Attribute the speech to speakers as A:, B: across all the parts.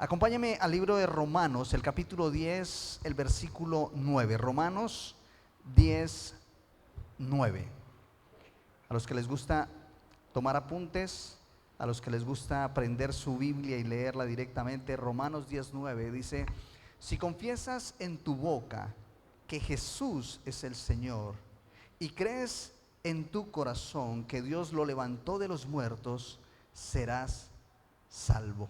A: Acompáñame al libro de Romanos, el capítulo 10, el versículo 9. Romanos 10, 9. A los que les gusta tomar apuntes, a los que les gusta aprender su Biblia y leerla directamente, Romanos 10, 9 dice: si confiesas en tu boca que Jesús es el Señor y crees en tu corazón que Dios lo levantó de los muertos, serás salvo.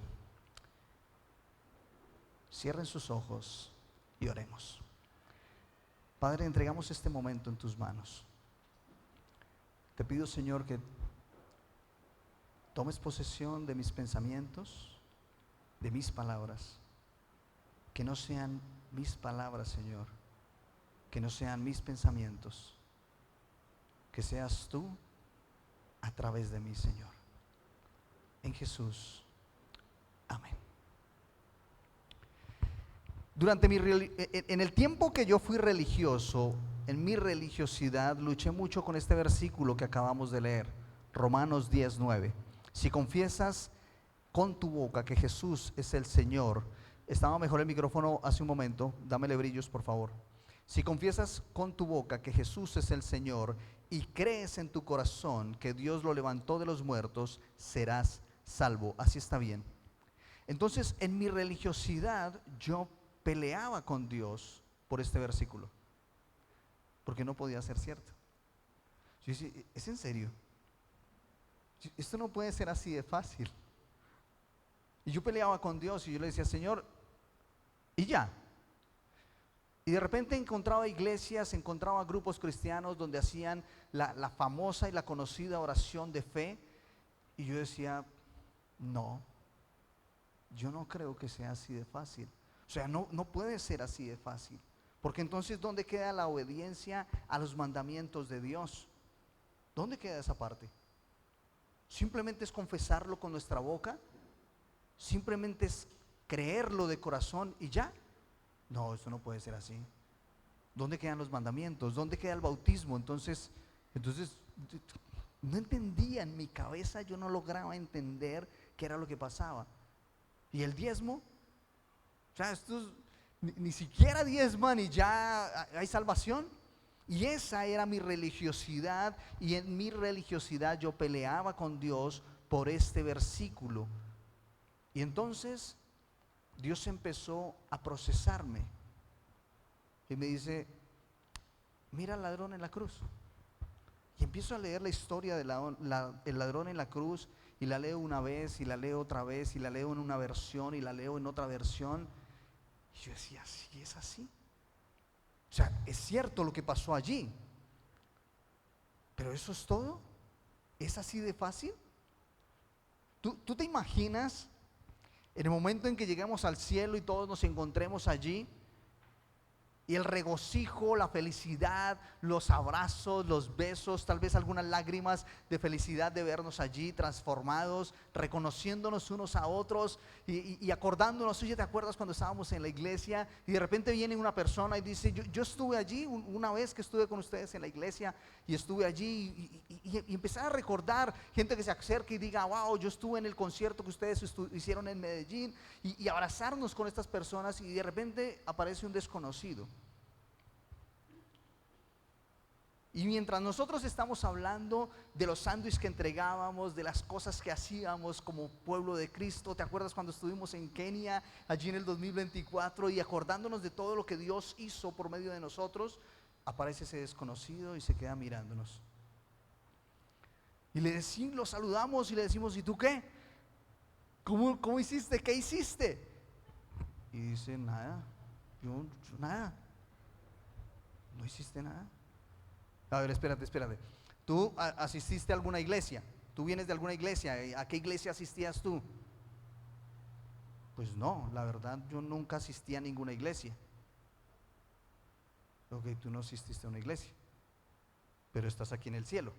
A: Cierren sus ojos y oremos. Padre, entregamos este momento en tus manos. Te pido, Señor, que tomes posesión de mis pensamientos, de mis palabras. Que no sean mis palabras, Señor, que no sean mis pensamientos, que seas tú a través de mí, Señor. En Jesús, amén. En el tiempo que yo fui religioso, en mi religiosidad, luché mucho con este versículo que acabamos de leer, Romanos 10, 9. Si confiesas con tu boca que Jesús es el Señor. Estaba mejor el micrófono hace un momento, dámele brillos por favor. Si confiesas con tu boca que Jesús es el Señor y crees en tu corazón que Dios lo levantó de los muertos, serás salvo. Así está bien. Entonces, en mi religiosidad yo peleaba con Dios por este versículo, porque no podía ser cierto. Yo decía, ¿es en serio? Esto no puede ser así de fácil. Y yo peleaba con Dios y yo le decía, Señor, y ya. Y de repente encontraba iglesias, encontraba grupos cristianos donde hacían la famosa y la conocida oración de fe. Y yo decía, no, yo no creo que sea así de fácil. O sea, no puede ser así de fácil. Porque entonces, ¿dónde queda la obediencia a los mandamientos de Dios? ¿Dónde queda esa parte? ¿Simplemente es confesarlo con nuestra boca? ¿Simplemente es creerlo de corazón y ya? No, eso no puede ser así. ¿Dónde quedan los mandamientos? ¿Dónde queda el bautismo? Entonces no entendía en mi cabeza, yo no lograba entender qué era lo que pasaba. ¿Y el diezmo? O sea, estos ni siquiera diezman y ya hay salvación. Y esa era mi religiosidad, y en mi religiosidad yo peleaba con Dios por este versículo. Y entonces Dios empezó a procesarme y me dice, mira al ladrón en la cruz. Y empiezo a leer la historia del ladrón en la cruz, y la leo una vez, y la leo otra vez, y la leo en una versión, y la leo en otra versión. Y yo decía, sí, es así. O sea, es cierto lo que pasó allí, pero ¿eso es todo? ¿Es así de fácil? ¿Tú te imaginas en el momento en que lleguemos al cielo y todos nos encontremos allí, y el regocijo, la felicidad, los abrazos, los besos, tal vez algunas lágrimas de felicidad de vernos allí transformados, reconociéndonos unos a otros y acordándonos? Oye, ¿te acuerdas cuando estábamos en la iglesia? Y de repente viene una persona y dice, yo estuve allí una vez que estuve con ustedes en la iglesia, y estuve allí, y empezar a recordar, gente que se acerque y diga, wow, yo estuve en el concierto que ustedes hicieron en Medellín, y abrazarnos con estas personas, y de repente aparece un desconocido. Y mientras nosotros estamos hablando de los sándwiches que entregábamos, de las cosas que hacíamos como pueblo de Cristo, ¿te acuerdas cuando estuvimos en Kenia, allí en el 2024, y acordándonos de todo lo que Dios hizo por medio de nosotros? Aparece ese desconocido y se queda mirándonos. Y lo saludamos y le decimos, ¿y tú qué? ¿Cómo hiciste? ¿Qué hiciste? Y dice, nada, yo nada. ¿No hiciste nada? A ver, espérate. ¿Tú asististe a alguna iglesia? ¿Tú vienes de alguna iglesia? ¿A qué iglesia asistías tú? Pues no, la verdad yo nunca asistí a ninguna iglesia. Ok, tú no asististe a una iglesia, pero estás aquí en el cielo.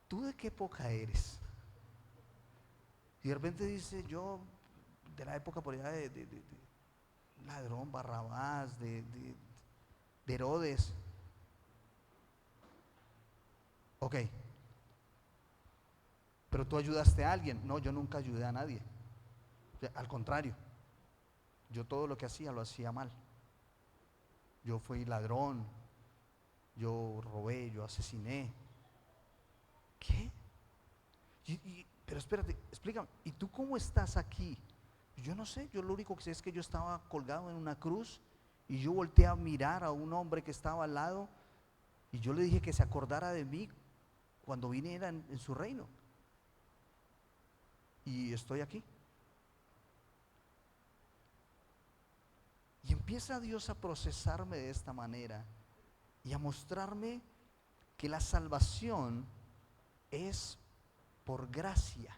A: ¿Tú de qué época eres? Y de repente dice, yo de la época por allá de ladrón, Barrabás, de Herodes. Ok, pero tú ayudaste a alguien. No, yo nunca ayudé a nadie. Al contrario, yo todo lo que hacía lo hacía mal. Yo fui ladrón, yo robé, yo asesiné. ¿Qué? Pero espérate, explícame, ¿y tú cómo estás aquí? Yo no sé, yo lo único que sé es que yo estaba colgado en una cruz y yo volteé a mirar a un hombre que estaba al lado y yo le dije que se acordara de mí cuando viniera en su reino. Y estoy aquí. Y empieza Dios a procesarme de esta manera y a mostrarme que la salvación es por gracia,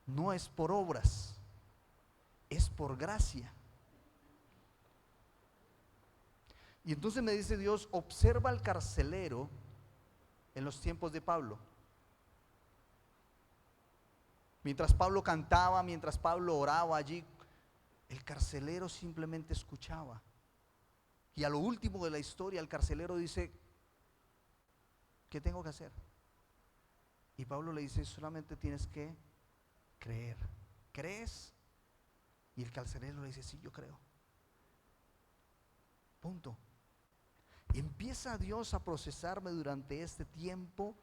A: no es por obras, es por gracia. Y entonces me dice Dios, observa al carcelero en los tiempos de Pablo. Mientras Pablo cantaba, mientras Pablo oraba allí, el carcelero simplemente escuchaba. Y a lo último de la historia, el carcelero dice, ¿qué tengo que hacer? Y Pablo le dice, solamente tienes que creer. ¿Crees? Y el carcelero le dice, sí, yo creo. Punto. Y empieza Dios a procesarme durante este tiempo,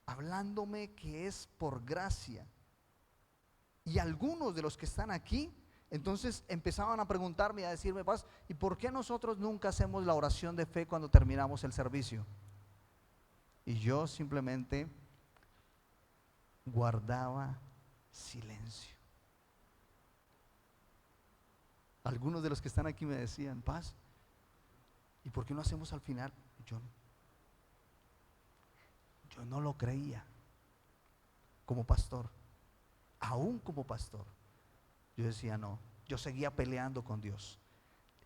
A: hablándome que es por gracia. Y algunos de los que están aquí, entonces empezaban a preguntarme y a decirme, Paz, ¿y por qué nosotros nunca hacemos la oración de fe cuando terminamos el servicio? Y yo simplemente guardaba silencio. Algunos de los que están aquí me decían, Paz, ¿y por qué no hacemos al final? Yo no lo creía como pastor, aún como pastor. Yo decía no, yo seguía peleando con Dios.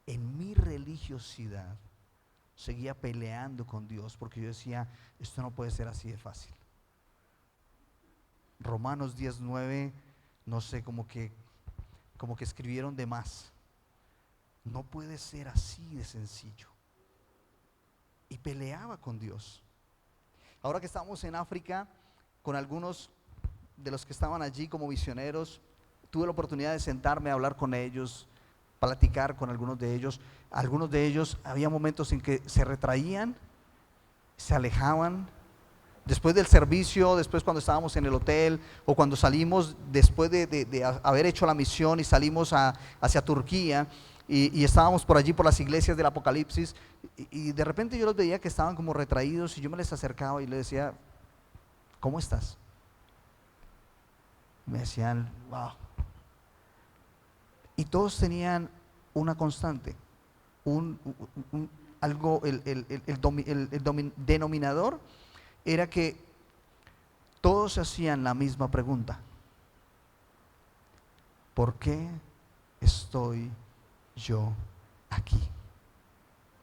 A: En mi religiosidad seguía peleando con Dios porque yo decía, esto no puede ser así de fácil. Romanos 10:9, no sé, como que escribieron de más. No puede ser así de sencillo. Y peleaba con Dios. Ahora que estamos en África, con algunos de los que estaban allí como misioneros, tuve la oportunidad de sentarme a hablar con ellos, platicar con algunos de ellos. Algunos de ellos, había momentos en que se retraían, se alejaban. Después del servicio, después cuando estábamos en el hotel o cuando salimos después de haber hecho la misión y salimos hacia Turquía y estábamos por allí por las iglesias del Apocalipsis y de repente yo los veía que estaban como retraídos y yo me les acercaba y les decía, ¿cómo estás? Me decían, wow. Y todos tenían una constante, algo, el denominador era que todos hacían la misma pregunta: ¿por qué estoy yo aquí?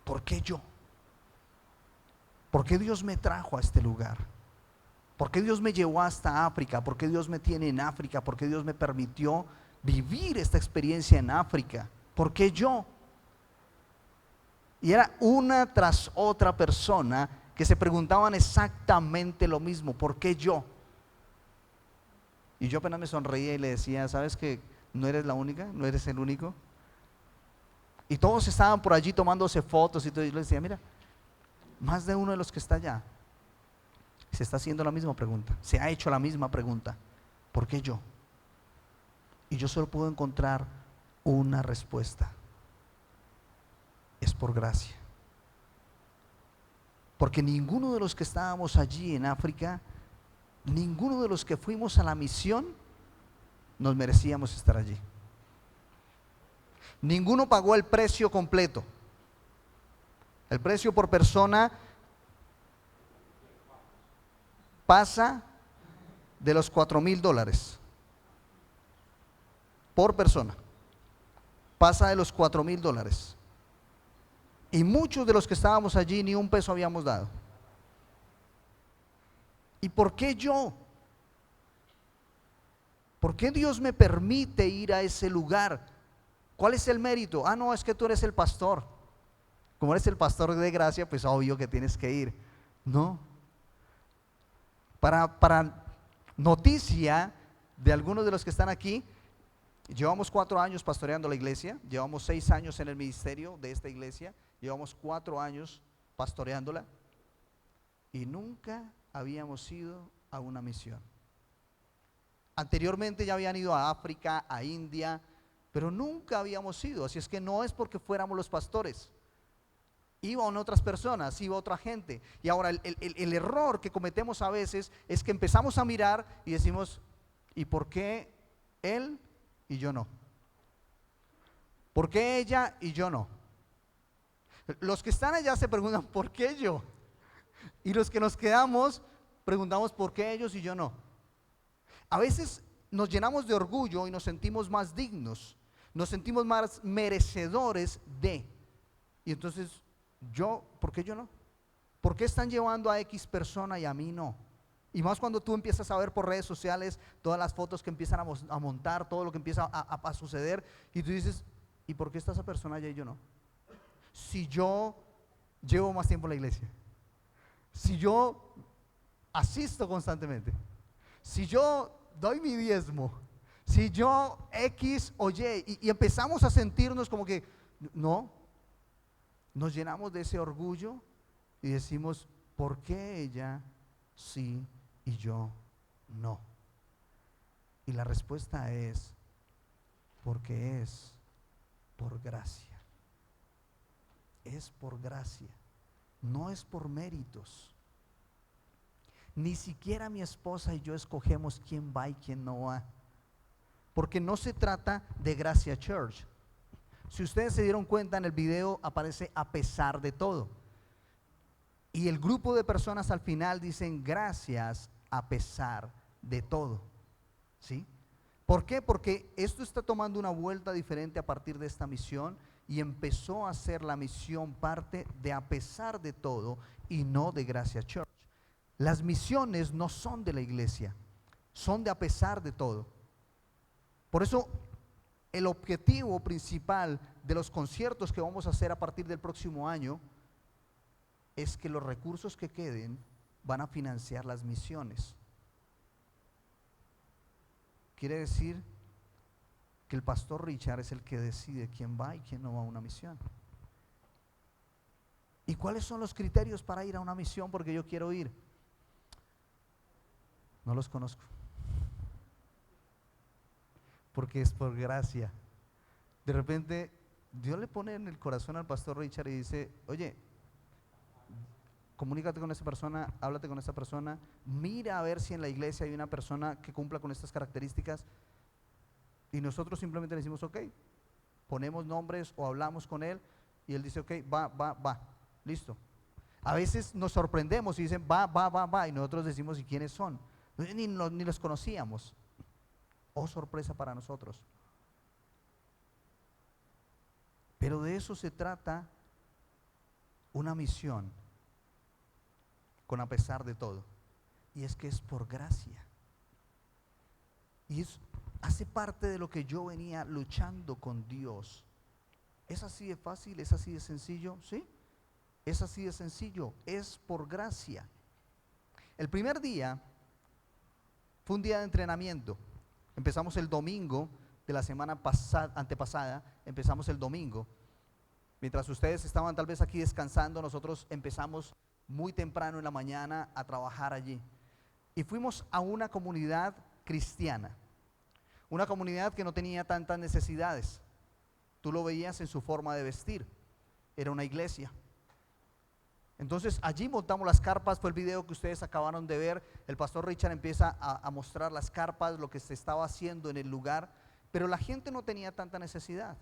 A: ¿Por qué yo? ¿Por qué Dios me trajo a este lugar? ¿Por qué Dios me llevó hasta África? ¿Por qué Dios me tiene en África? ¿Por qué Dios me permitió vivir esta experiencia en África? ¿Por qué yo? Y era una tras otra persona que se preguntaban exactamente lo mismo: ¿por qué yo? Y yo apenas me sonreía y le decía, ¿sabes que no eres la única? ¿No eres el único? Y todos estaban por allí tomándose fotos y todo. Y yo les decía, mira, más de uno de los que está allá se está haciendo la misma pregunta, se ha hecho la misma pregunta: ¿por qué yo? Y yo solo puedo encontrar una respuesta: es por gracia. Porque ninguno de los que estábamos allí en África, ninguno de los que fuimos a la misión, nos merecíamos estar allí. Ninguno pagó el precio completo. El precio por persona pasa de los $4,000 por persona. Pasa de los $4,000. Y muchos de los que estábamos allí ni un peso habíamos dado. ¿Y por qué yo? ¿Por qué Dios me permite ir a ese lugar? ¿Cuál es el mérito? Ah, no, es que tú eres el pastor. Como eres el pastor de gracia, pues obvio que tienes que ir. No. Para noticia de algunos de los que están aquí, Llevamos 4 años pastoreando la iglesia, llevamos 6 años en el ministerio de esta iglesia, llevamos 4 años pastoreándola y nunca habíamos ido a una misión. Anteriormente ya habían ido a África, a India, pero nunca habíamos ido, así es que no es porque fuéramos los pastores. Iban otras personas, iba otra gente. Y ahora el error que cometemos a veces es que empezamos a mirar y decimos, ¿y por qué él y yo no? ¿Por qué ella y yo no? Los que están allá se preguntan, ¿por qué yo? Y los que nos quedamos preguntamos, ¿por qué ellos y yo no? A veces nos llenamos de orgullo y nos sentimos más dignos, nos sentimos más merecedores de. Y entonces, ¿por qué yo no? ¿Por qué están llevando a X persona y a mí no? Y más cuando tú empiezas a ver por redes sociales todas las fotos que empiezan a montar, todo lo que empieza a suceder, y tú dices, ¿y por qué está esa persona allá y yo no? Si yo llevo más tiempo en la iglesia, si yo asisto constantemente, si yo doy mi diezmo, si yo X o Y, y empezamos a sentirnos como que, no, nos llenamos de ese orgullo y decimos, ¿por qué ella sí y yo no? Y la respuesta es, porque es por gracia. Es por gracia, no es por méritos. Ni siquiera mi esposa y yo escogemos quién va y quién no va, porque no se trata de Gracia Church. Si ustedes se dieron cuenta, en el video aparece a pesar de todo, y el grupo de personas al final dicen gracias a pesar de todo, ¿sí? ¿Por qué? Porque esto está tomando una vuelta diferente a partir de esta misión, y empezó a ser la misión parte de a pesar de todo y no de Gracia Church. Las misiones no son de la iglesia, son de a pesar de todo. Por eso el objetivo principal de los conciertos que vamos a hacer a partir del próximo año es que los recursos que queden van a financiar las misiones. Quiere decir que el pastor Richard es el que decide quién va y quién no va a una misión. ¿Y cuáles son los criterios para ir a una misión? Porque yo quiero ir. No los conozco. Porque es por gracia. De repente Dios le pone en el corazón al pastor Richard y dice, oye, comunícate con esa persona, háblate con esa persona, mira a ver si en la iglesia hay una persona que cumpla con estas características. Y nosotros simplemente le decimos, ok, ponemos nombres o hablamos con él y él dice, ok, va, listo. A veces nos sorprendemos y dicen, va, y nosotros decimos, ¿y quiénes son? Ni los conocíamos. Oh, sorpresa para nosotros. Pero de eso se trata una misión, con a pesar de todo. Y es que es por gracia. Y hace parte de lo que yo venía luchando con Dios. ¿Es así de fácil? ¿Es así de sencillo? ¿Sí? Es así de sencillo. Es por gracia. El primer día fue un día de entrenamiento. Empezamos el domingo de la semana antepasada. Empezamos el domingo. Mientras ustedes estaban tal vez aquí descansando, nosotros empezamos muy temprano en la mañana a trabajar allí. Y fuimos a una comunidad cristiana. Una comunidad que no tenía tantas necesidades. Tú lo veías en su forma de vestir. Era una iglesia. Entonces allí montamos las carpas. Fue el video que ustedes acabaron de ver. El pastor Richard empieza a mostrar las carpas, lo que se estaba haciendo en el lugar. Pero la gente no tenía tanta necesidad.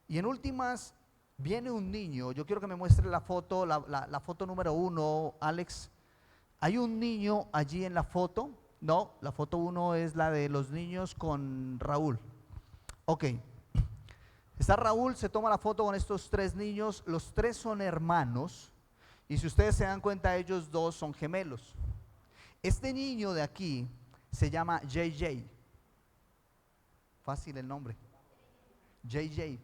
A: Y en últimas viene un niño. Yo quiero que me muestre la foto, la foto número 1, Alex. Hay un niño allí en la foto. No, la foto 1 es la de los niños con Raúl. Ok. Está Raúl, se toma la foto con estos 3 niños. Los 3 son hermanos. Y si ustedes se dan cuenta, ellos 2 son gemelos. Este niño de aquí se llama JJ. Fácil el nombre. JJ.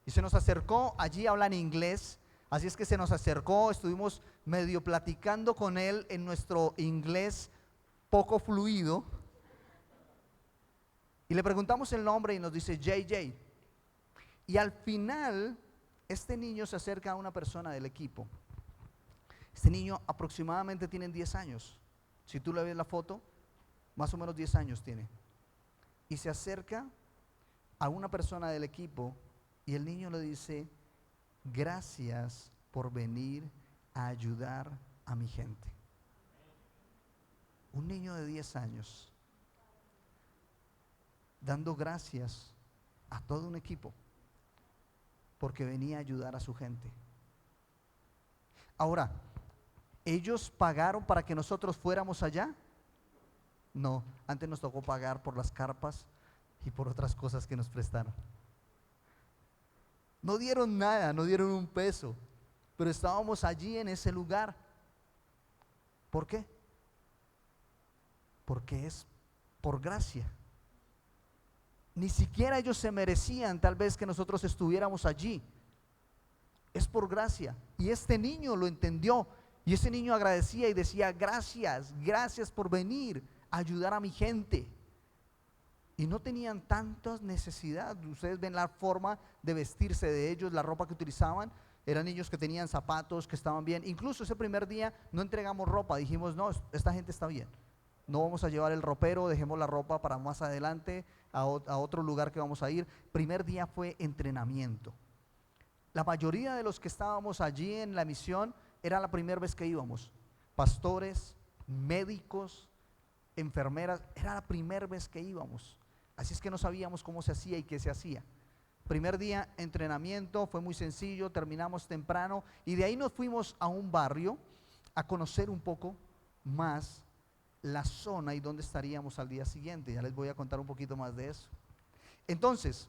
A: Y se nos acercó, allí hablan inglés. Así es que se nos acercó, estuvimos medio platicando con él en nuestro inglés poco fluido, Y le preguntamos el nombre y nos dice JJ. Y al final, este niño se acerca a una persona del equipo. Este niño aproximadamente tiene 10 años. Si tú le ves la foto, más o menos 10 años tiene. Y se acerca a una persona del equipo y el niño le dice: gracias por venir a ayudar a mi gente. Un niño de 10 años dando gracias a todo un equipo porque venía a ayudar a su gente. Ahora, ¿ellos pagaron para que nosotros fuéramos allá? No, antes nos tocó pagar por las carpas y por otras cosas que nos prestaron. No dieron nada, no dieron un peso, pero estábamos allí en ese lugar. ¿Por qué? Porque es por gracia. Ni siquiera ellos se merecían tal vez que nosotros estuviéramos allí. Es por gracia. Y este niño lo entendió. Y ese niño agradecía y decía: gracias, gracias por venir a ayudar a mi gente. Y no tenían tanta necesidad. Ustedes ven la forma de vestirse de ellos, la ropa que utilizaban. Eran niños que tenían zapatos, que estaban bien. Incluso ese primer día no entregamos ropa. Dijimos: no, esta gente está bien. No vamos a llevar el ropero, dejemos la ropa para más adelante, a otro lugar que vamos a ir. Primer día fue entrenamiento. La mayoría de los que estábamos allí en la misión era la primera vez que íbamos. Pastores, médicos, enfermeras, era la primera vez que íbamos. Así es que no sabíamos cómo se hacía y qué se hacía. Primer día, entrenamiento, fue muy sencillo, terminamos temprano y de ahí nos fuimos a un barrio a conocer un poco más la zona y dónde estaríamos al día siguiente. Ya les voy a contar un poquito más de eso. Entonces,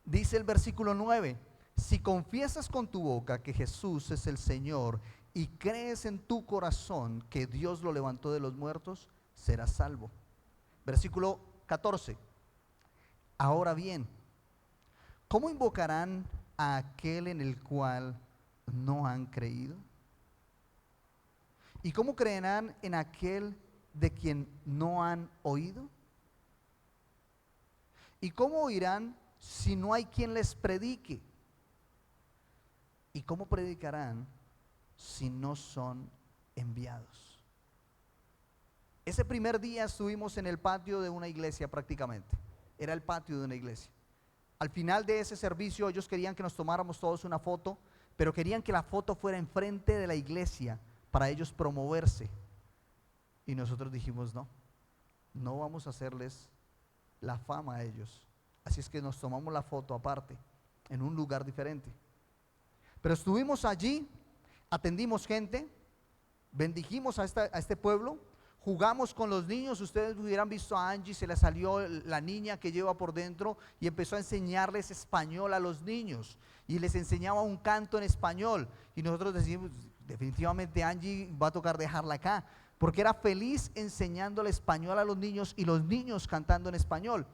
A: dice el versículo 9: si confiesas con tu boca que Jesús es el Señor y crees en tu corazón que Dios lo levantó de los muertos, serás salvo. Versículo 14: ahora bien, ¿cómo invocarán a aquel en el cual no han creído? ¿Y cómo creerán en aquel de quien no han oído? ¿Y cómo oirán si no hay quien les predique? ¿Y cómo predicarán si no son enviados? Ese primer día estuvimos en el patio de una iglesia prácticamente. Era el patio de una iglesia. Al final de ese servicio ellos querían que nos tomáramos todos una foto, pero querían que la foto fuera enfrente de la iglesia para ellos promoverse. Y nosotros dijimos: no, no vamos a hacerles la fama a ellos. Así es que nos tomamos la foto aparte, en un lugar diferente. Pero estuvimos allí, atendimos gente, bendijimos a este pueblo, jugamos con los niños. Ustedes hubieran visto a Angie, se le salió la niña que lleva por dentro y empezó a enseñarles español a los niños y les enseñaba un canto en español. Y nosotros decimos: definitivamente Angie va a tocar dejarla acá, porque era feliz enseñándole español a los niños y los niños cantando en español.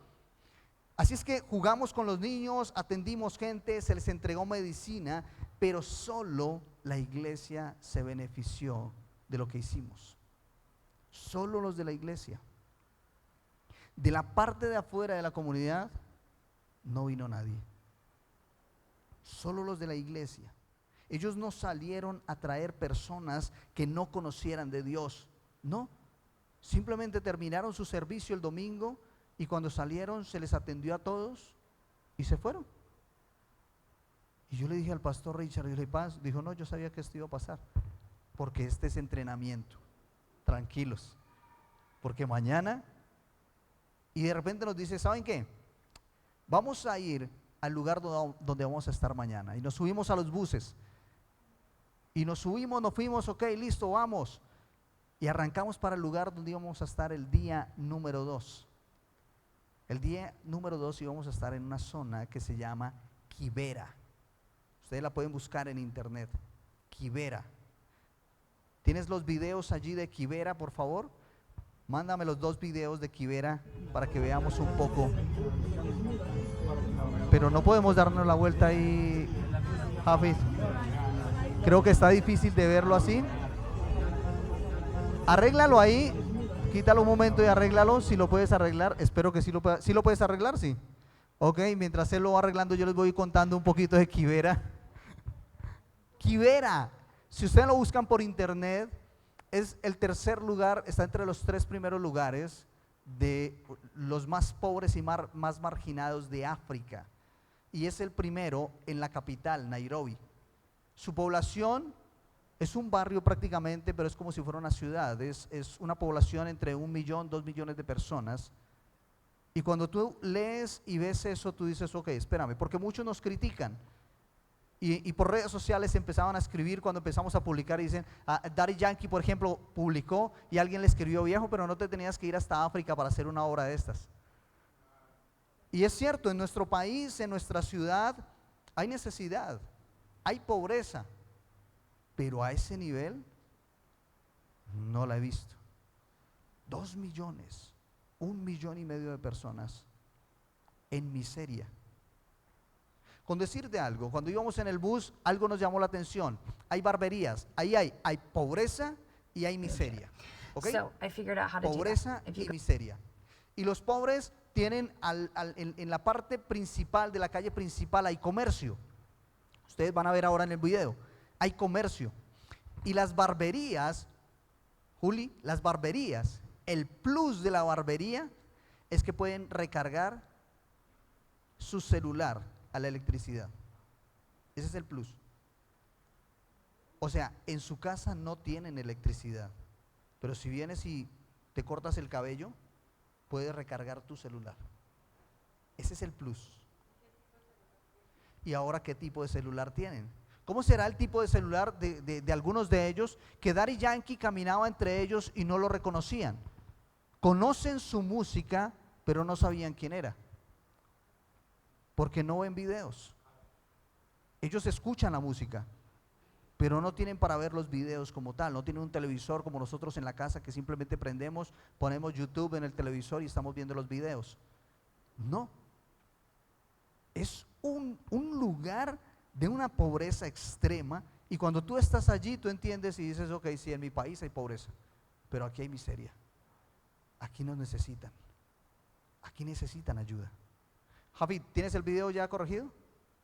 A: Así es que jugamos con los niños, atendimos gente, se les entregó medicina, pero solo la iglesia se benefició de lo que hicimos. Solo los de la iglesia. De la parte de afuera de la comunidad no vino nadie. Solo los de la iglesia. Ellos no salieron a traer personas que no conocieran de Dios. No, simplemente terminaron su servicio el domingo y cuando salieron se les atendió a todos y se fueron. Y yo le dije al pastor Richard, yo le dije: dijo: no, yo sabía que esto iba a pasar, porque este es entrenamiento. Tranquilos, porque mañana. Y de repente nos dice: ¿saben qué? Vamos a ir al lugar donde vamos a estar mañana. Y nos subimos a los buses. Y nos subimos, nos fuimos, ok, listo, vamos. Y arrancamos para el lugar donde íbamos a estar el día número 2. El día número 2 íbamos a estar en una zona que se llama Quibera. Ustedes la pueden buscar en internet. Quibera. ¿Tienes los videos allí de Quibera, por favor? Mándame los 2 videos de Quibera para que veamos un poco. Pero no podemos darnos la vuelta ahí, Hafiz. Creo que está difícil de verlo así. Arréglalo ahí quítalo un momento y arréglalo, si lo puedes arreglar. Espero que sí lo puedes arreglar, sí. Ok, mientras él lo va arreglando, yo les voy contando un poquito de Quivera. Quivera, si ustedes lo buscan por internet, es el tercer lugar, está entre los 3 primeros lugares de los más pobres y más marginados de África. Y es el primero en la capital, Nairobi. Su población es un barrio prácticamente, pero es como si fuera una ciudad. Es una población entre 1 millón, 2 millones de personas. Y cuando tú lees y ves eso, tú dices, ok, espérame, porque muchos nos critican. Y por redes sociales empezaban a escribir cuando empezamos a publicar y dicen, Daddy Yankee, por ejemplo, publicó y alguien le escribió, viejo, pero no te tenías que ir hasta África para hacer una obra de estas. Y es cierto, en nuestro país, en nuestra ciudad, hay necesidad, hay pobreza, pero a ese nivel no la he visto. 2 millones, 1,5 millones de personas en miseria. Con decirte algo, cuando íbamos en el bus, algo nos llamó la atención. Hay barberías, ahí hay pobreza y hay miseria. ¿Okay? Pobreza y miseria. Y los pobres tienen en la parte principal de la calle principal hay comercio. Ustedes van a ver ahora en el video. Hay comercio. Y las barberías, Juli, las barberías, el plus de la barbería es que pueden recargar su celular a la electricidad. Ese es el plus. O sea, en su casa no tienen electricidad, pero si vienes y te cortas el cabello, puedes recargar tu celular. Ese es el plus. ¿Y ahora qué tipo de celular tienen? ¿Cómo será el tipo de celular de algunos de ellos que Daddy Yankee caminaba entre ellos y no lo reconocían? Conocen su música, pero no sabían quién era. Porque no ven videos. Ellos escuchan la música, pero no tienen para ver los videos como tal. No tienen un televisor como nosotros en la casa que simplemente prendemos, ponemos YouTube en el televisor y estamos viendo los videos. No. Es un lugar de una pobreza extrema, y cuando tú estás allí tú entiendes y dices, ok, sí, en mi país hay pobreza, pero aquí hay miseria. Aquí nos necesitan. Aquí necesitan ayuda. Javi, ¿tienes el video ya corregido?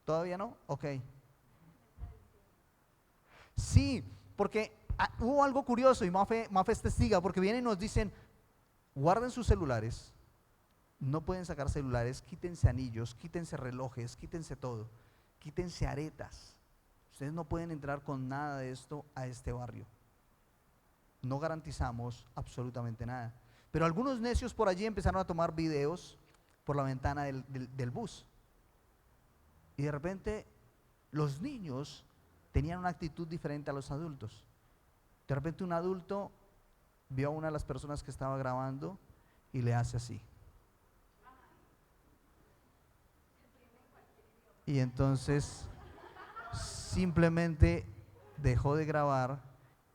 A: ¿Todavía no? Ok. Sí, porque hubo algo curioso y Mafe es testiga, porque vienen y nos dicen, guarden sus celulares, no pueden sacar celulares, quítense anillos, quítense relojes, quítense todo, quítense aretas. Ustedes no pueden entrar con nada de esto a este barrio. No garantizamos absolutamente nada. Pero algunos necios por allí empezaron a tomar videos por la ventana del bus. Y de repente los niños tenían una actitud diferente a los adultos. De repente un adulto vio a una de las personas que estaba grabando y le hace así. Y entonces simplemente dejó de grabar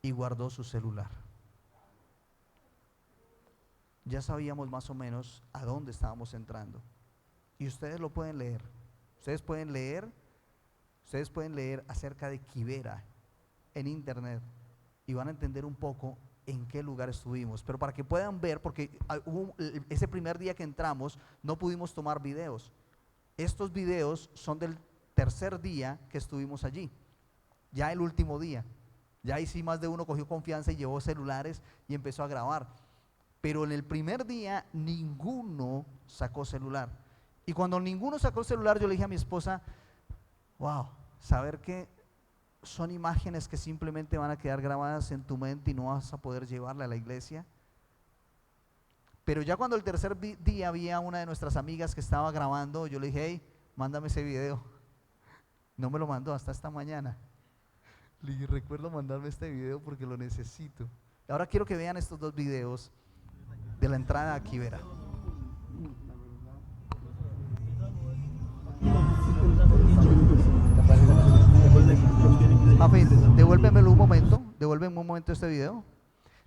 A: y guardó su celular. Ya sabíamos más o menos a dónde estábamos entrando. Y ustedes lo pueden leer. Ustedes pueden leer acerca de Quivera en internet y van a entender un poco en qué lugar estuvimos. Pero para que puedan ver, porque ese primer día que entramos no pudimos tomar videos. Estos videos son del tercer día que estuvimos allí. Ya el último día. Ya ahí sí más de uno cogió confianza y llevó celulares y empezó a grabar. Pero en el primer día ninguno sacó celular. Y cuando ninguno sacó celular, yo le dije a mi esposa, wow, saber que son imágenes que simplemente van a quedar grabadas en tu mente y no vas a poder llevarla a la iglesia. Pero ya cuando el tercer día había una de nuestras amigas que estaba grabando, yo le dije, hey, mándame ese video. No me lo mandó hasta esta mañana. Le dije, recuerdo mandarme este video porque lo necesito. Ahora quiero que vean estos 2 videos de la entrada a Quivera. Jafe, devuélveme un momento este video.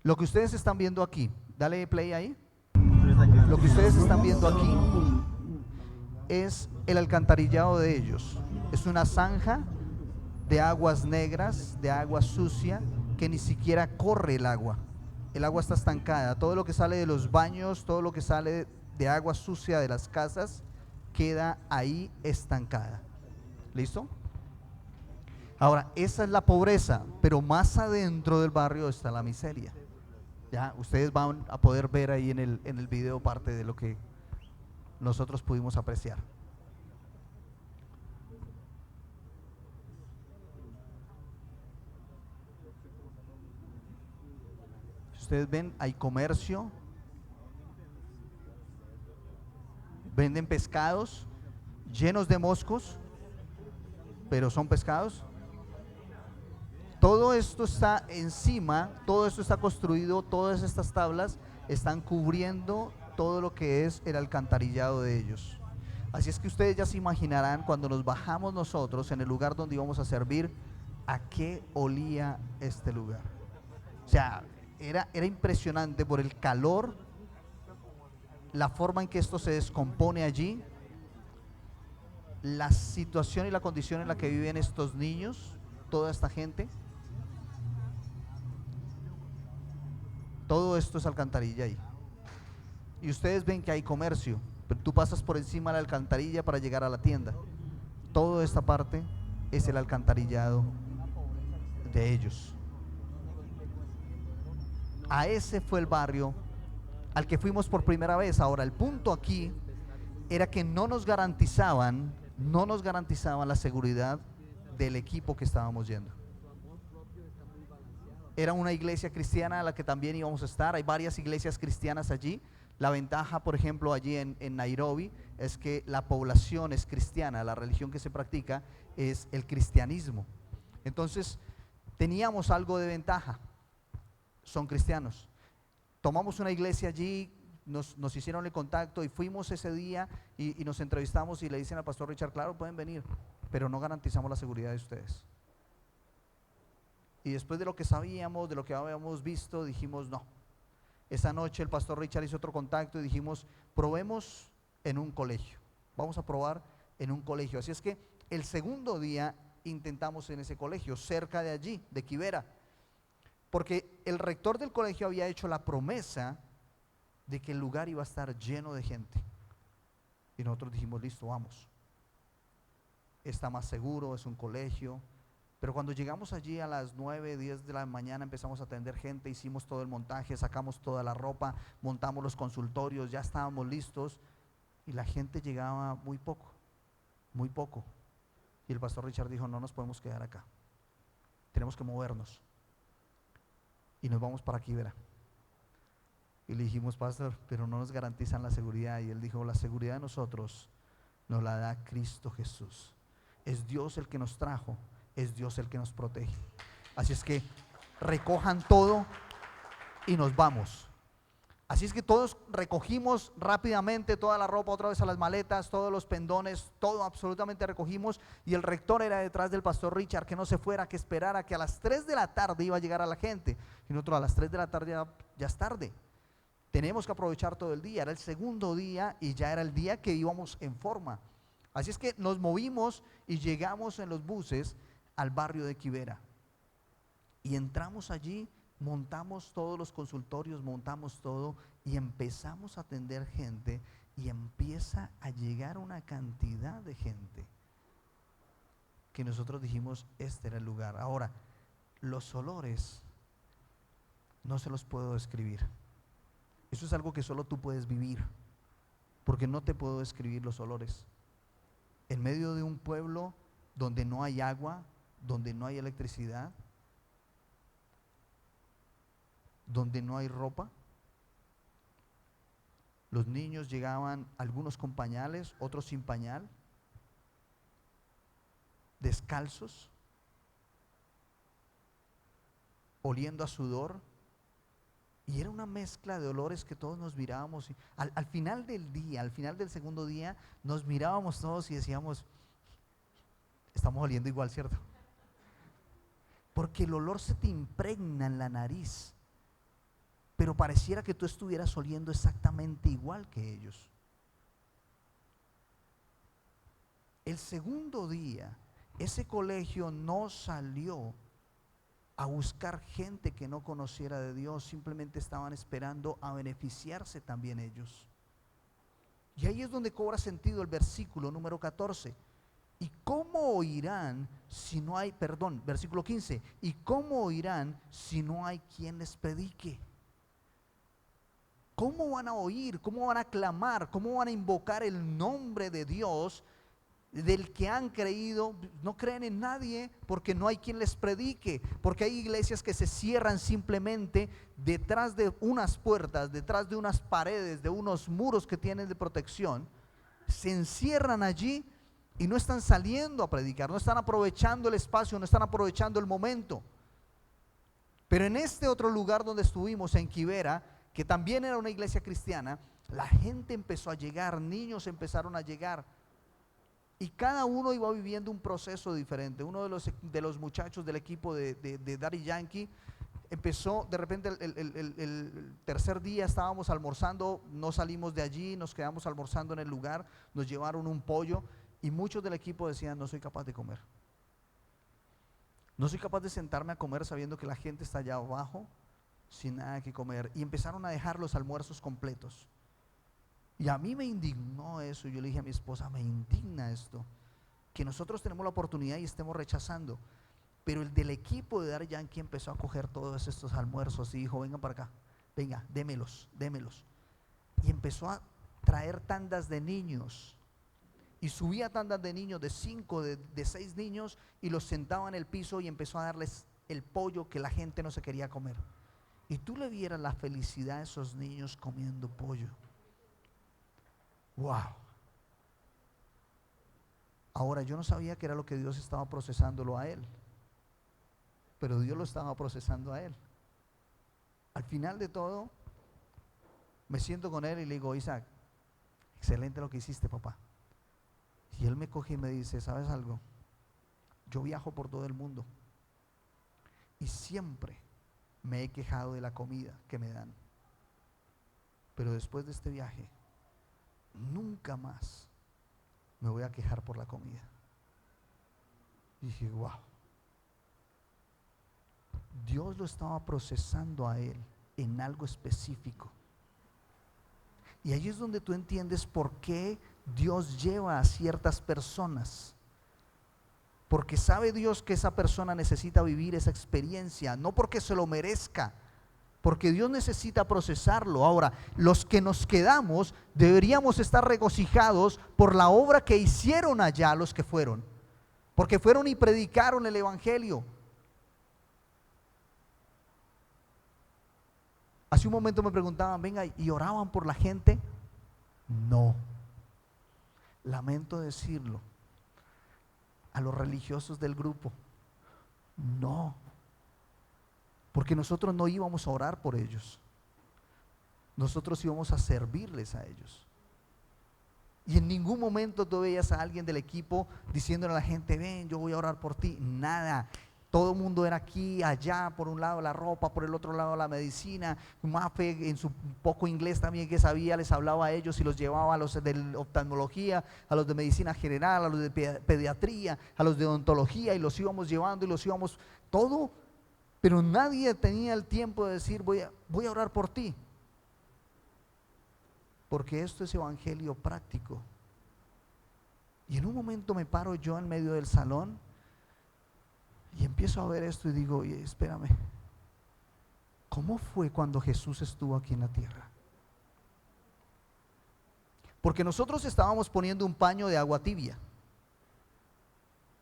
A: Lo que ustedes están viendo aquí, dale play ahí. Lo que ustedes están viendo aquí es el alcantarillado de ellos. Es una zanja de aguas negras, de agua sucia, que ni siquiera corre el agua. el agua está estancada. Todo lo que sale de los baños, todo lo que sale de agua sucia de las casas, queda ahí estancada. ¿Listo? Ahora, esa es la pobreza, pero más adentro del barrio está la miseria. Ya, ustedes van a poder ver ahí en el video parte de lo que nosotros pudimos apreciar. Ustedes ven, hay comercio, venden pescados llenos de moscos, pero son pescados. Todo esto está encima, todo esto está construido, todas estas tablas están cubriendo todo lo que es el alcantarillado de ellos. Así es que ustedes ya se imaginarán cuando nos bajamos nosotros en el lugar donde íbamos a servir, a qué olía este lugar. O sea, era impresionante por el calor, la forma en que esto se descompone allí, la situación y la condición en la que viven estos niños, toda esta gente. Todo esto es alcantarilla ahí. Y ustedes ven que hay comercio, pero tú pasas por encima de la alcantarilla para llegar a la tienda. Toda esta parte es el alcantarillado de ellos. A ese fue el barrio al que fuimos por primera vez. Ahora, el punto aquí era que no nos garantizaban la seguridad del equipo que estábamos yendo. Era una iglesia cristiana a la que también íbamos a estar. Hay varias iglesias cristianas allí. La ventaja, por ejemplo, allí en Nairobi es que la población es cristiana. La religión que se practica es el cristianismo. Entonces, teníamos algo de ventaja. Son cristianos. Tomamos una iglesia allí, nos hicieron el contacto y fuimos ese día y nos entrevistamos y le dicen al pastor Richard, claro, pueden venir, pero no garantizamos la seguridad de ustedes. Y después de lo que sabíamos, de lo que habíamos visto, dijimos no. Esa noche el pastor Richard hizo otro contacto y dijimos, probemos en un colegio. Vamos a probar en un colegio. Así es que el segundo día intentamos en ese colegio, cerca de allí, de Kibera. Porque el rector del colegio había hecho la promesa de que el lugar iba a estar lleno de gente. Y nosotros dijimos, listo, vamos. Está más seguro, es un colegio. Pero cuando llegamos allí a las 9, 10 de la mañana empezamos a atender gente, hicimos todo el montaje, sacamos toda la ropa, montamos los consultorios, ya estábamos listos y la gente llegaba muy poco, muy poco. Y el pastor Richard dijo, no nos podemos quedar acá, tenemos que movernos. Y nos vamos para Kibera. Y le dijimos, pastor, pero no nos garantizan la seguridad. Y él dijo, la seguridad de nosotros nos la da Cristo Jesús. Es Dios el que nos trajo, es Dios el que nos protege. Así es que recojan todo y nos vamos. Así es que todos recogimos rápidamente toda la ropa, otra vez a las maletas, todos los pendones, todo absolutamente recogimos. Y el rector era detrás del pastor Richard, que no se fuera, que esperara, que a las 3 de la tarde iba a llegar a la gente. Y nosotros a las 3 de la tarde ya es tarde. Tenemos que aprovechar todo el día. Era el segundo día y ya era el día que íbamos en forma. Así es que nos movimos y llegamos en los buses al barrio de Kibera. Y entramos allí, montamos todos los consultorios, montamos todo y empezamos a atender gente y empieza a llegar una cantidad de gente que nosotros dijimos, este era el lugar. Ahora, los olores no se los puedo describir. Eso es algo que solo tú puedes vivir, porque no te puedo describir los olores. En medio de un pueblo donde no hay agua, donde no hay electricidad, donde no hay ropa, los niños llegaban, algunos con pañales, otros sin pañal, descalzos, oliendo a sudor. Y era una mezcla de olores que todos nos mirábamos. Y al final del día, al final del segundo día, nos mirábamos todos y decíamos, estamos oliendo igual, ¿cierto? Porque el olor se te impregna en la nariz, pero pareciera que tú estuvieras oliendo exactamente igual que ellos. El segundo día, ese colegio no salió a buscar gente que no conociera de Dios, simplemente estaban esperando a beneficiarse también ellos. Y ahí es donde cobra sentido el versículo número 14. ¿Y cómo oirán si no hay, versículo 15, ¿y cómo oirán si no hay quien les predique? ¿Cómo van a oír? ¿Cómo van a clamar? ¿Cómo van a invocar el nombre de Dios del que han creído? No creen en nadie porque no hay quien les predique, porque hay iglesias que se cierran simplemente detrás de unas puertas, detrás de unas paredes, de unos muros que tienen de protección. Se encierran allí y no están saliendo a predicar, no están aprovechando el espacio, no están aprovechando el momento. Pero en este otro lugar donde estuvimos, en Quibera, que también era una iglesia cristiana, la gente empezó a llegar, niños empezaron a llegar, y cada uno iba viviendo un proceso diferente. Uno de los muchachos del equipo de Daddy Yankee empezó, de repente el tercer día estábamos almorzando, no salimos de allí, nos quedamos almorzando en el lugar, nos llevaron un pollo, y muchos del equipo decían: no soy capaz de comer, no soy capaz de sentarme a comer sabiendo que la gente está allá abajo sin nada que comer. Y empezaron a dejar los almuerzos completos. Y a mí me indignó eso. Yo le dije a mi esposa: me indigna esto, que nosotros tenemos la oportunidad y estemos rechazando. Pero el del equipo de Daddy Yankee empezó a coger todos estos almuerzos y dijo: vengan para acá, venga, démelos. Y empezó a traer tandas de niños, y subía tandas de niños, de 5, de 6 niños, y los sentaba en el piso y empezó a darles el pollo que la gente no se quería comer. Y tú le vieras la felicidad de esos niños comiendo pollo. Wow. Ahora, yo no sabía que era lo que Dios estaba procesándolo a él, pero Dios lo estaba procesando a él. Al final de todo, me siento con él y le digo: Isaac, excelente lo que hiciste, papá. Y él me coge y me dice: ¿sabes algo? Yo viajo por todo el mundo y siempre me he quejado de la comida que me dan, pero después de este viaje nunca más me voy a quejar por la comida. Y dije: wow. Dios lo estaba procesando a él en algo específico. Y ahí es donde tú entiendes por qué Dios lleva a ciertas personas. Porque sabe Dios que esa persona necesita vivir esa experiencia, no porque se lo merezca, porque Dios necesita procesarlo. Ahora, los que nos quedamos deberíamos estar regocijados por la obra que hicieron allá los que fueron, porque fueron y predicaron el evangelio. Hace un momento me preguntaban: venga, ¿y oraban por la gente? No. Lamento decirlo, a los religiosos del grupo, no, porque nosotros no íbamos a orar por ellos, nosotros íbamos a servirles a ellos. Y en ningún momento tú veías a alguien del equipo diciéndole a la gente: ven, yo voy a orar por ti. Nada. Todo el mundo era aquí, allá, por un lado la ropa, por el otro lado la medicina. Mafe, en su poco inglés también que sabía, les hablaba a ellos y los llevaba a los de oftalmología, a los de medicina general, a los de pediatría, a los de odontología, y los íbamos llevando y los íbamos todo. Pero nadie tenía el tiempo de decir: voy a orar por ti, porque esto es evangelio práctico. Y en un momento me paro yo en medio del salón y empiezo a ver esto y digo: oye, espérame, ¿cómo fue cuando Jesús estuvo aquí en la tierra? Porque nosotros estábamos poniendo un paño de agua tibia,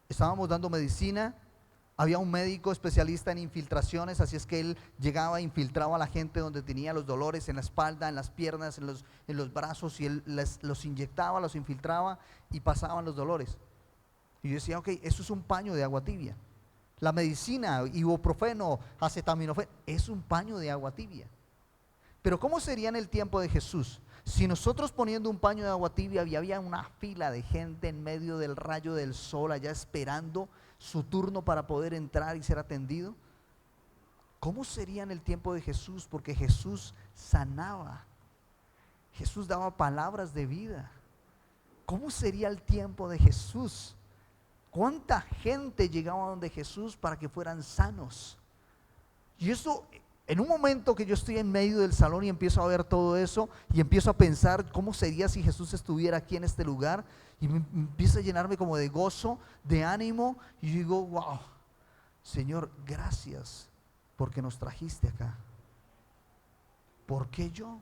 A: estábamos dando medicina, había un médico especialista en infiltraciones, así es que él llegaba e infiltraba a la gente donde tenía los dolores en la espalda, en las piernas, en los brazos, y él los inyectaba, los infiltraba y pasaban los dolores. Y yo decía: ok, eso es un paño de agua tibia. La medicina, ibuprofeno, acetaminofén, es un paño de agua tibia. Pero ¿cómo sería en el tiempo de Jesús? Si nosotros poniendo un paño de agua tibia y había una fila de gente en medio del rayo del sol allá esperando su turno para poder entrar y ser atendido, ¿cómo sería en el tiempo de Jesús? Porque Jesús sanaba, Jesús daba palabras de vida. ¿Cómo sería el tiempo de Jesús? ¿Cuánta gente llegaba donde Jesús para que fueran sanos? Y eso, en un momento que yo estoy en medio del salón y empiezo a ver todo eso y empiezo a pensar cómo sería si Jesús estuviera aquí en este lugar, y empieza a llenarme como de gozo, de ánimo, y yo digo, wow, Señor, gracias porque nos trajiste acá. ¿Por qué yo?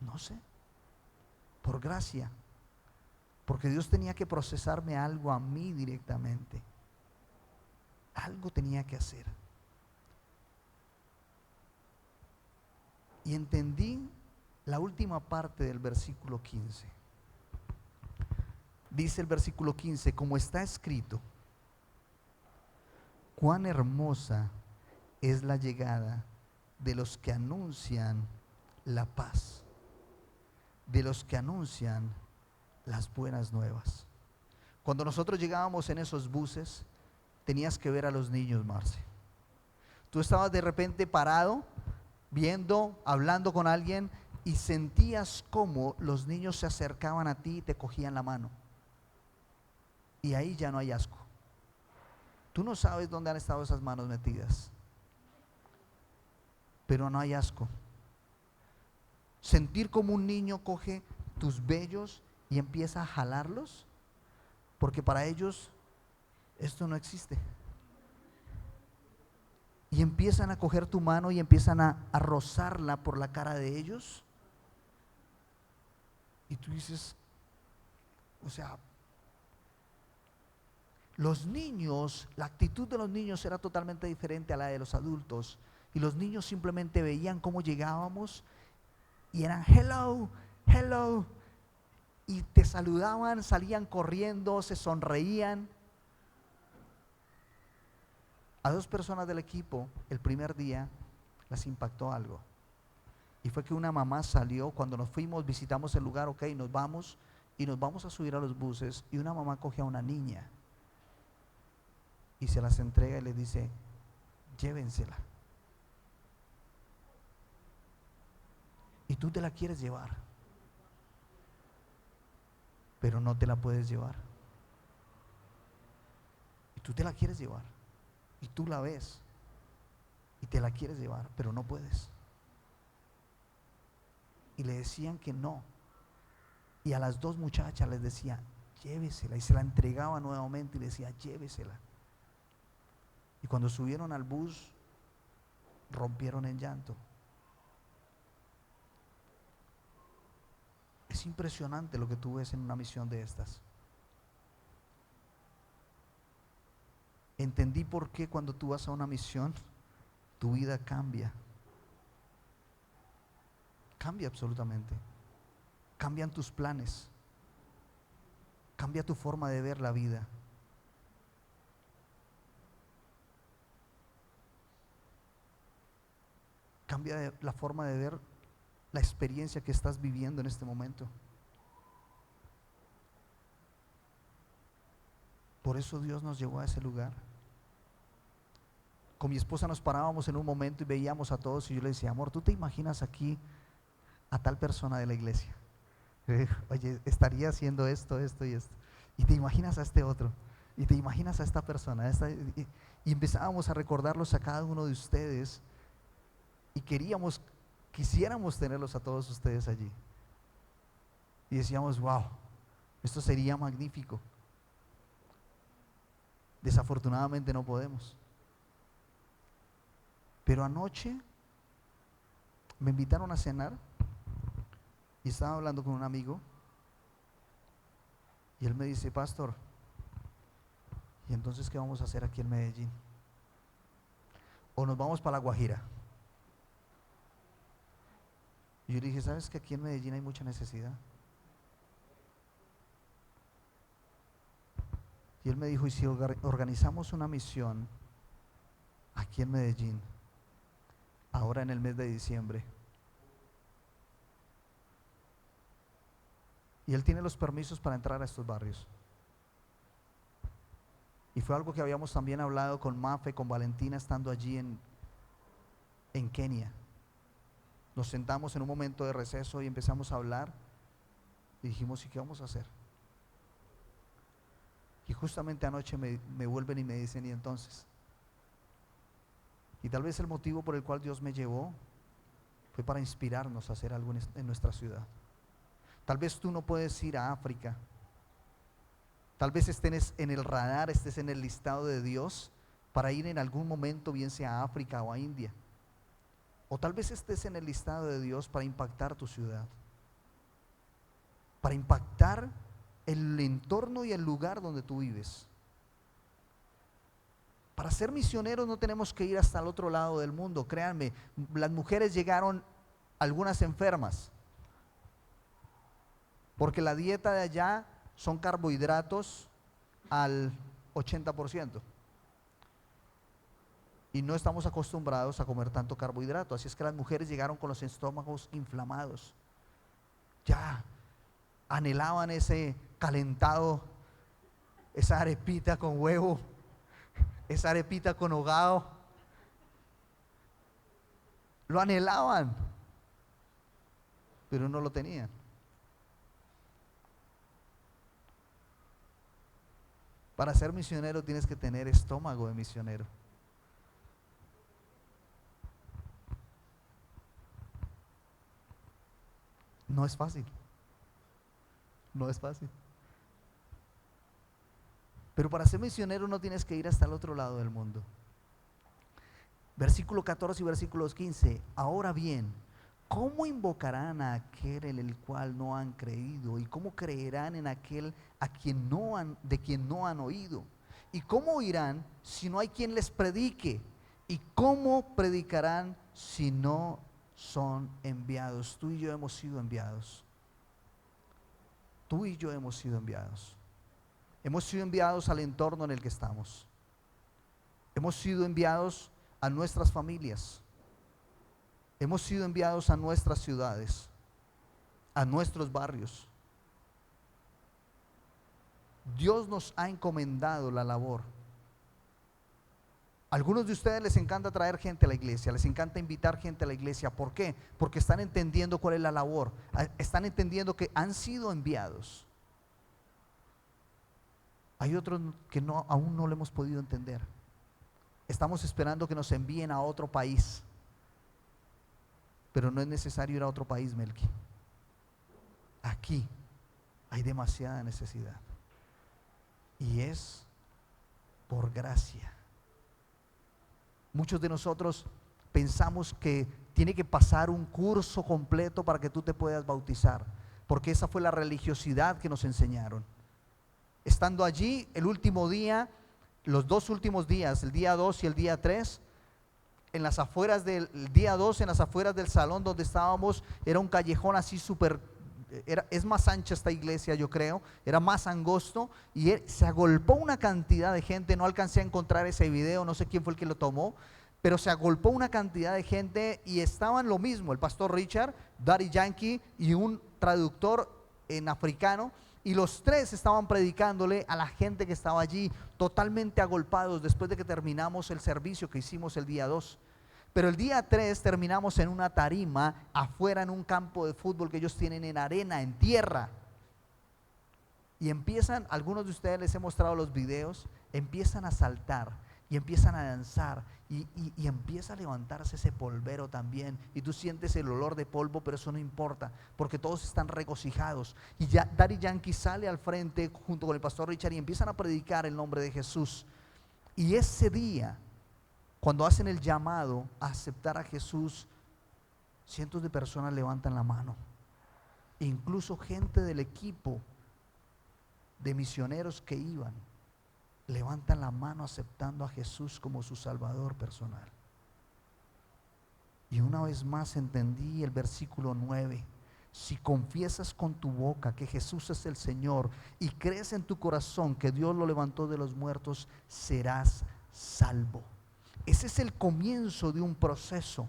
A: No sé. Por gracia. Porque Dios tenía que procesarme algo a mí directamente. Algo tenía que hacer. Y entendí la última parte del versículo 15. Dice el versículo 15, como está escrito, cuán hermosa es la llegada de los que anuncian la paz, de los que anuncian las buenas nuevas. Cuando nosotros llegábamos en esos buses, tenías que ver a los niños, Marce. Tú estabas de repente parado, viendo, hablando con alguien, y sentías cómo los niños se acercaban a ti y te cogían la mano. Y ahí ya no hay asco. Tú no sabes dónde han estado esas manos metidas, pero no hay asco. Sentir como un niño coge tus vellos y empieza a jalarlos, porque para ellos esto no existe. Y empiezan a coger tu mano y empiezan a rozarla por la cara de ellos. Y tú dices, o sea, los niños, la actitud de los niños era totalmente diferente a la de los adultos. Y los niños simplemente veían cómo llegábamos y eran hello, hello. Y te saludaban, salían corriendo, se sonreían. A 2 personas del equipo el primer día las impactó algo. Y fue que una mamá salió, cuando nos fuimos, visitamos el lugar, ok, nos vamos y nos vamos a subir a los buses, y una mamá coge a una niña y se las entrega y les dice, llévensela. Y tú te la quieres llevar, pero no te la puedes llevar. Y tú te la quieres llevar, y tú la ves, y te la quieres llevar, pero no puedes. Y le decían que no. Y a las 2 muchachas les decía, llévesela. Y se la entregaba nuevamente y le decía, llévesela. Y cuando subieron al bus, rompieron en llanto. Es impresionante lo que tú ves en una misión de estas. Entendí por qué cuando tú vas a una misión, tu vida cambia. Cambia absolutamente. Cambian tus planes. Cambia tu forma de ver la vida. Cambia la forma de ver la experiencia que estás viviendo en este momento. Por eso Dios nos llevó a ese lugar. Con mi esposa nos parábamos en un momento y veíamos a todos, y yo le decía, amor, ¿tú te imaginas aquí a tal persona de la iglesia? Oye, estaría haciendo esto, esto y esto. Y te imaginas a este otro, y te imaginas a esta persona, y empezábamos a recordarlos a cada uno de ustedes, y quisiéramos tenerlos a todos ustedes allí. Y decíamos, wow, esto sería magnífico. Desafortunadamente no podemos. Pero anoche me invitaron a cenar y estaba hablando con un amigo, y él me dice, pastor, ¿y entonces qué vamos a hacer aquí en Medellín? ¿O nos vamos para La Guajira? Y yo le dije, ¿sabes que aquí en Medellín hay mucha necesidad? Y él me dijo, ¿y si organizamos una misión aquí en Medellín, ahora en el mes de diciembre? Y él tiene los permisos para entrar a estos barrios. Y fue algo que habíamos también hablado con Mafe, con Valentina, estando allí en Kenia. Nos sentamos en un momento de receso y empezamos a hablar y dijimos, ¿y qué vamos a hacer? Y justamente anoche me vuelven y me dicen, ¿y entonces? Y tal vez el motivo por el cual Dios me llevó fue para inspirarnos a hacer algo en nuestra ciudad. Tal vez tú no puedes ir a África. Tal vez estés en el radar, estés en el listado de Dios para ir en algún momento, bien sea a África o a India. O tal vez estés en el listado de Dios para impactar tu ciudad, para impactar el entorno y el lugar donde tú vives. Para ser misioneros no tenemos que ir hasta el otro lado del mundo, créanme. Las mujeres llegaron algunas enfermas, porque la dieta de allá son carbohidratos al 80%. Y no estamos acostumbrados a comer tanto carbohidrato. Así es que las mujeres llegaron con los estómagos inflamados. Ya anhelaban ese calentado, esa arepita con huevo, esa arepita con hogado. Lo anhelaban, pero no lo tenían. Para ser misionero tienes que tener estómago de misionero. No es fácil. No es fácil. Pero para ser misionero no tienes que ir hasta el otro lado del mundo. Versículo 14 y versículos 15. Ahora bien, ¿cómo invocarán a aquel en el cual no han creído? ¿Y cómo creerán en aquel de quien no han oído? ¿Y cómo oirán si no hay quien les predique? ¿Y cómo predicarán si no son enviados? Tú y yo hemos sido enviados. Tú y yo hemos sido enviados. Hemos sido enviados al entorno en el que estamos. Hemos sido enviados a nuestras familias. Hemos sido enviados a nuestras ciudades, a nuestros barrios. Dios nos ha encomendado la labor. A algunos de ustedes les encanta traer gente a la iglesia, les encanta invitar gente a la iglesia. ¿Por qué? Porque están entendiendo cuál es la labor, están entendiendo que han sido enviados. Hay otros que aún no lo hemos podido entender. Estamos esperando que nos envíen a otro país, pero no es necesario ir a otro país, Melqui. Aquí hay demasiada necesidad y es por gracia. Muchos de nosotros pensamos que tiene que pasar un curso completo para que tú te puedas bautizar, porque esa fue la religiosidad que nos enseñaron. Estando allí el último día, los dos últimos días, el día 2 y el día 3, en las afueras del día 2, en las afueras del salón donde estábamos, era un callejón así súper, es más ancha esta iglesia, yo creo, era más angosto, y se agolpó una cantidad de gente. No alcancé a encontrar ese video, no sé quién fue el que lo tomó, pero se agolpó una cantidad de gente y estaban lo mismo, el pastor Richard, Daddy Yankee y un traductor en africano, y los tres estaban predicándole a la gente que estaba allí, totalmente agolpados, después de que terminamos el servicio que hicimos el día 2. Pero el día 3 terminamos en una tarima afuera en un campo de fútbol que ellos tienen en arena, en tierra. Y empiezan, algunos de ustedes les he mostrado los videos, empiezan a saltar y empiezan a danzar y empieza a levantarse ese polvero también. Y tú sientes el olor de polvo, pero eso no importa, porque todos están regocijados. Y ya Daddy Yankee sale al frente junto con el pastor Richard y empiezan a predicar el nombre de Jesús. Y ese día, cuando hacen el llamado a aceptar a Jesús, cientos de personas levantan la mano. Incluso gente del equipo de misioneros que iban, levantan la mano aceptando a Jesús como su Salvador personal. Y una vez más entendí el versículo 9. Si confiesas con tu boca que Jesús es el Señor y crees en tu corazón que Dios lo levantó de los muertos, serás salvo. Ese es el comienzo de un proceso.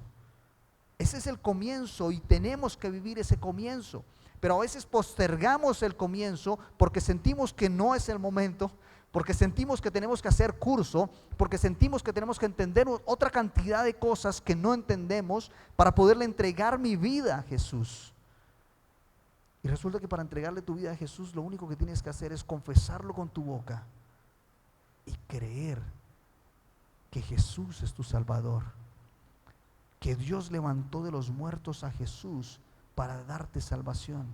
A: Ese es el comienzo y tenemos que vivir ese comienzo. Pero a veces postergamos el comienzo porque sentimos que no es el momento, porque sentimos que tenemos que hacer curso, porque sentimos que tenemos que entender otra cantidad de cosas que no entendemos para poderle entregar mi vida a Jesús. Y resulta que para entregarle tu vida a Jesús, lo único que tienes que hacer es confesarlo con tu boca y creer que Jesús es tu Salvador. que Dios levantó de los muertos a Jesús para darte salvación.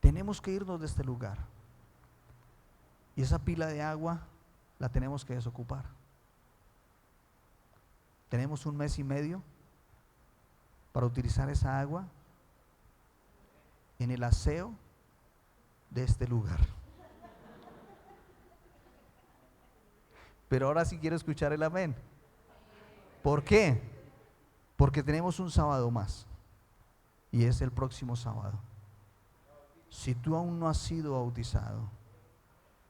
A: Tenemos que irnos de este lugar y esa pila de agua la tenemos que desocupar. Tenemos 1 mes y medio para utilizar esa agua en el aseo de este lugar. Pero ahora sí quiero escuchar el amén. ¿Por qué? Porque tenemos un sábado más y es el próximo sábado. Si tú aún no has sido bautizado,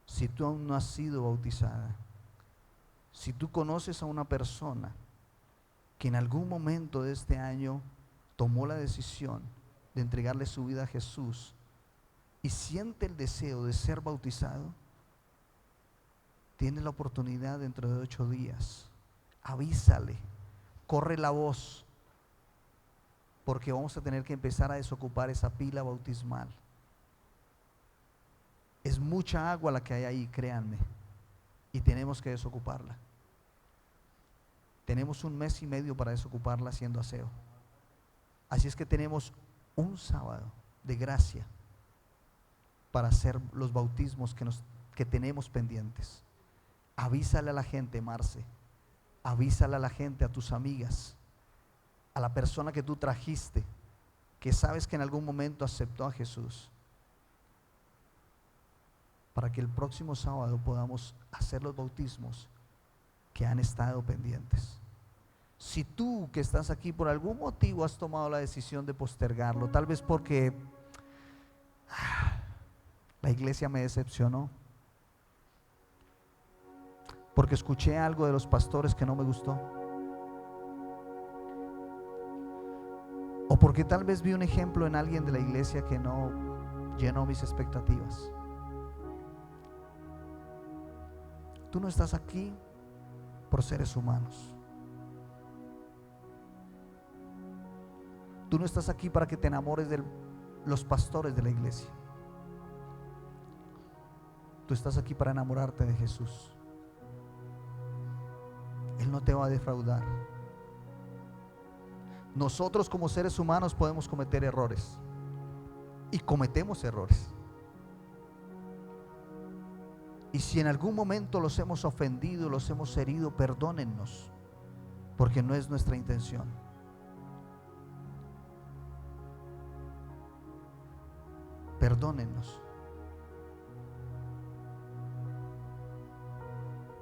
A: si tú aún no has sido bautizada, si tú conoces a una persona que en algún momento de este año tomó la decisión de entregarle su vida a Jesús y siente el deseo de ser bautizado, tienes la oportunidad dentro de 8 días. Avísale, corre la voz, porque vamos a tener que empezar a desocupar esa pila bautismal. Es mucha agua la que hay ahí, créanme, y tenemos que desocuparla. Tenemos 1 mes y medio para desocuparla haciendo aseo. Así es que tenemos un sábado de gracia para hacer los bautismos que tenemos pendientes. Avísale a la gente, Marce, avísale a la gente, a tus amigas, a la persona que tú trajiste, que sabes que en algún momento aceptó a Jesús, para que el próximo sábado podamos hacer los bautismos que han estado pendientes. Si tú que estás aquí por algún motivo has tomado la decisión de postergarlo, tal vez porque la iglesia me decepcionó, porque escuché algo de los pastores que no me gustó, o porque tal vez vi un ejemplo en alguien de la iglesia que no llenó mis expectativas. Tú no estás aquí por seres humanos. Tú no estás aquí para que te enamores de los pastores de la iglesia. Tú estás aquí para enamorarte de Jesús. Él no te va a defraudar. Nosotros como seres humanos podemos cometer errores y cometemos errores. Y si en algún momento los hemos ofendido, los hemos herido, perdónennos, porque no es nuestra intención. Perdónennos.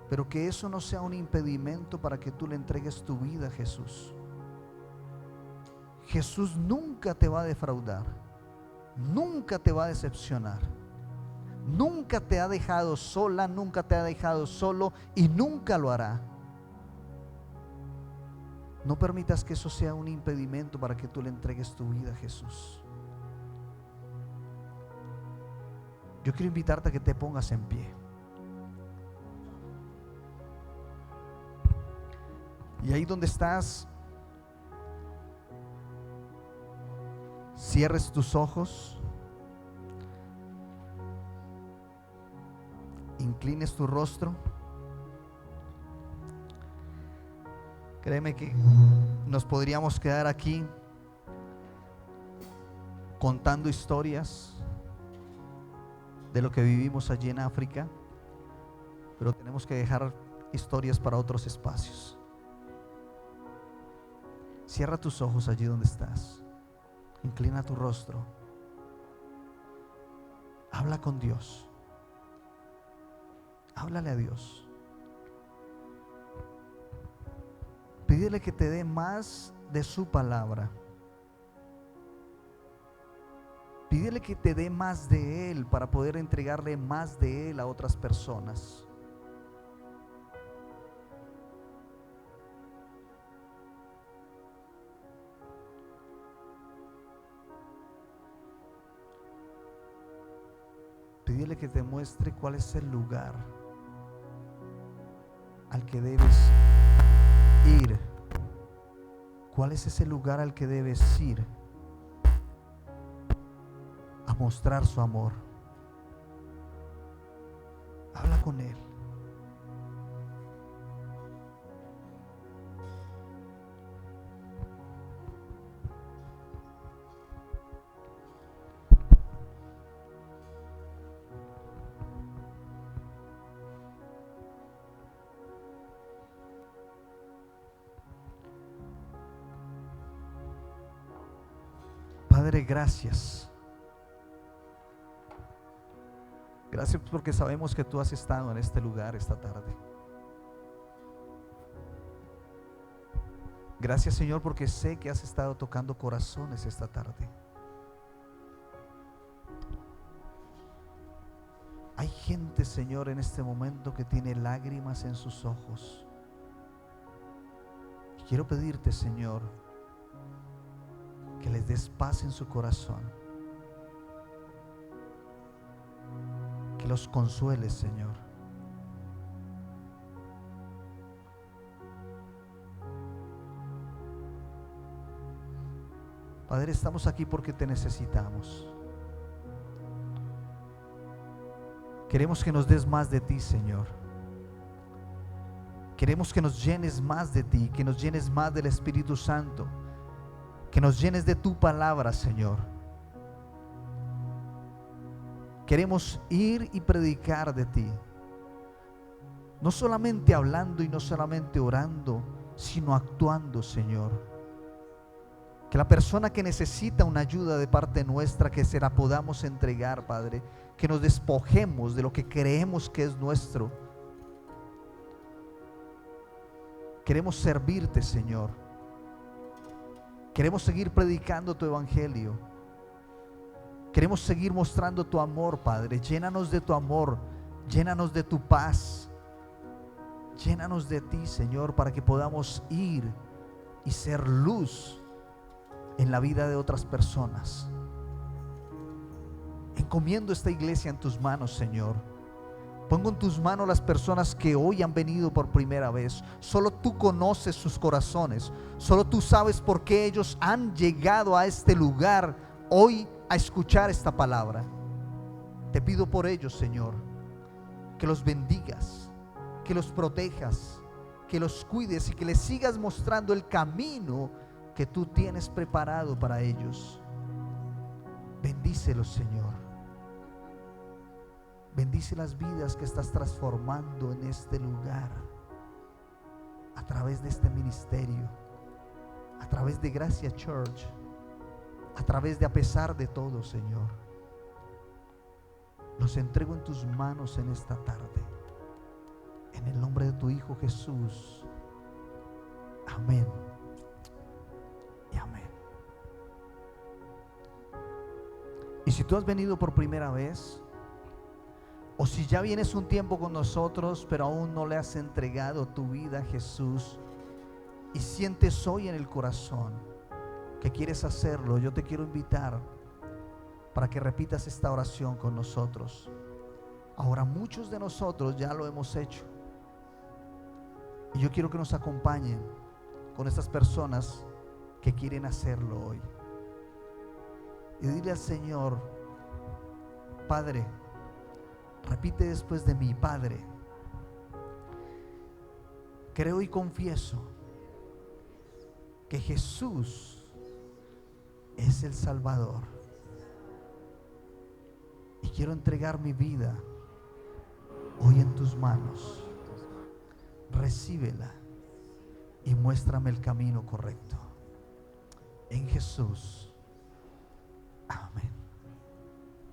A: Pero que eso no sea un impedimento para que tú le entregues tu vida a Jesús. Jesús nunca te va a defraudar, nunca te va a decepcionar, nunca te ha dejado sola, nunca te ha dejado solo y nunca lo hará. No permitas que eso sea un impedimento para que tú le entregues tu vida a Jesús. Yo quiero invitarte a que te pongas en pie. Y ahí donde estás, cierres tus ojos, inclines tu rostro. Créeme que nos podríamos quedar aquí contando historias de lo que vivimos allí en África, pero tenemos que dejar historias para otros espacios. Cierra tus ojos allí donde estás. Inclina tu rostro. Habla con Dios. Háblale a Dios. Pídele que te dé más de su palabra. Pídele que te dé más de Él para poder entregarle más de Él a otras personas. Pídele que te muestre cuál es el lugar al que debes ir. ¿Cuál es ese lugar al que debes ir a mostrar su amor? Habla con Él. Padre, gracias. Gracias porque sabemos que tú has estado en este lugar esta tarde. Gracias, Señor, porque sé que has estado tocando corazones esta tarde. Hay gente, Señor, en este momento que tiene lágrimas en sus ojos. Y quiero pedirte, Señor, que les des paz en su corazón, que los consueles, Señor. Padre, estamos aquí porque te necesitamos. Queremos que nos des más de ti, Señor. Queremos que nos llenes más de ti, que nos llenes más del Espíritu Santo, que nos llenes de tu palabra, Señor. Queremos ir y predicar de ti, no solamente hablando y no solamente orando, sino actuando, Señor. Que la persona que necesita una ayuda de parte nuestra, que se la podamos entregar, Padre. Que nos despojemos de lo que creemos que es nuestro. Queremos servirte, Señor. Queremos seguir predicando tu evangelio. Queremos seguir mostrando tu amor, Padre. Llénanos de tu amor, llénanos de tu paz, llénanos de ti, Señor, para que podamos ir y ser luz en la vida de otras personas. Encomiendo esta iglesia en tus manos, Señor. Pongo en tus manos las personas que hoy han venido por primera vez. Solo tú conoces sus corazones. Solo tú sabes por qué ellos han llegado a este lugar hoy a escuchar esta palabra. Te pido por ellos, Señor, que los bendigas, que los protejas, que los cuides y que les sigas mostrando el camino que tú tienes preparado para ellos. Bendícelos, Señor. Bendice las vidas que estás transformando en este lugar, a través de este ministerio, a través de Gracia Church, a través de A Pesar de Todo, Señor. Los entrego en tus manos en esta tarde, en el nombre de tu Hijo Jesús. Amén y amén. Y si tú has venido por primera vez, o si ya vienes un tiempo con nosotros, pero aún no le has entregado tu vida a Jesús, y sientes hoy en el corazón que quieres hacerlo, yo te quiero invitar para que repitas esta oración con nosotros. Ahora, muchos de nosotros ya lo hemos hecho, y yo quiero que nos acompañen con estas personas que quieren hacerlo hoy. Y dile al Señor: Padre, repite después de mí: Padre, creo y confieso que Jesús es el Salvador, y quiero entregar mi vida hoy en tus manos. Recíbela y muéstrame el camino correcto. En Jesús. Amén.